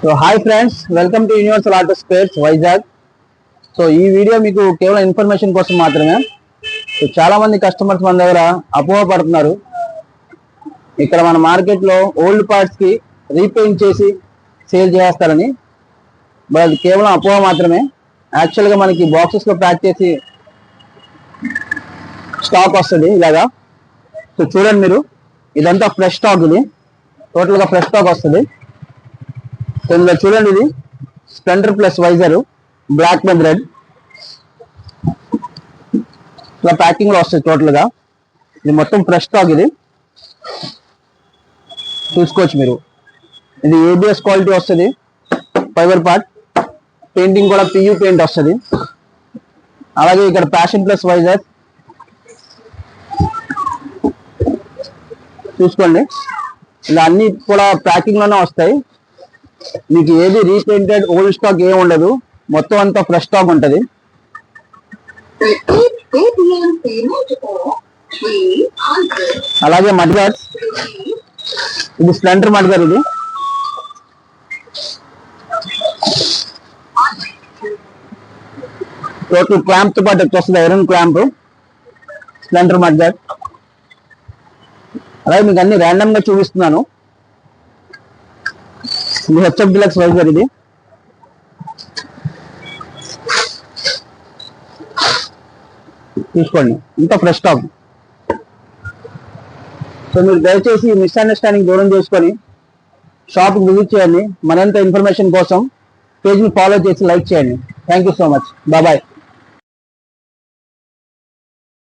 So hi friends, welcome to Universal Auto Spares Vizag. So ఈ video మీకు కేవలం information కోసం మాత్రమే. సో చాలా మంది కస్టమర్స్ మన దగ్గర అపోహ పడుతున్నారు, ఇక్కడ మన మార్కెట్లో ఓల్డ్ పార్ట్స్ కి రీపెయింట్ చేసి సేల్ చేస్తారని. బట్ అది కేవలం అపోహ మాత్రమే. యాక్చువల్గా మనకి బాక్సెస్ లో ప్యాక్ చేసి స్టాక్ వస్తుంది ఇలాగా. సో చూడండి మీరు, ఇదంతా ఫ్రెష్ స్టాక్, ఇది టోటల్ గా ఫ్రెష్ స్టాక్ వస్తుంది. సో ఇందులో చూడండి, ఇది Splendor plus visor black with red ఇలా ప్యాకింగ్ లో వస్తుంది టోటల్ గా. ఇది మొత్తం ఫ్రెష్ స్టాక్, ఇది చూసుకోవచ్చు మీరు. ఇది ఏబిఎస్ క్వాలిటీ వస్తుంది, ఫైబర్ పార్ట్, పెయింటింగ్ కూడా పియూ పెయింట్ వస్తుంది. అలాగే ఇక్కడ ప్యాషన్ ప్లస్ వైజర్ చూసుకోండి, ఇలా అన్ని కూడా ప్యాకింగ్ లోనే వస్తాయి. మీకు ఏది రీపెయింటెడ్ ఓల్డ్ స్టాక్ ఏమి ఉండదు, మొత్తం అంతా ఫ్రెష్ స్టాక్ ఉంటుంది. అలాగే మడ్గార్డ్, ఇది స్ప్లెండర్ మడ్గార్డ్, ఇది టోటల్ క్లాంప్ తో పాటు వస్తుంది, ఐరన్ క్లాంప్, స్ప్లెండర్ మడ్గార్డ్. అలాగే మీకు అన్ని ర్యాండమ్ గా చూపిస్తున్నాను. ఇది హెచ్ఎఫ్ డిలక్స్ వైజర్, ఇది తీసుకోండి, ఇంత ఫ్రెష్ స్టాక్. సో మీరు దయచేసి మిస్అండర్స్టాండింగ్ దూరం చేసుకొని షాప్కి విజిట్ చేయండి. మరింత ఇన్ఫర్మేషన్ కోసం పేజ్ని ఫాలో చేసి లైక్ చేయండి. Thank you so much, bye.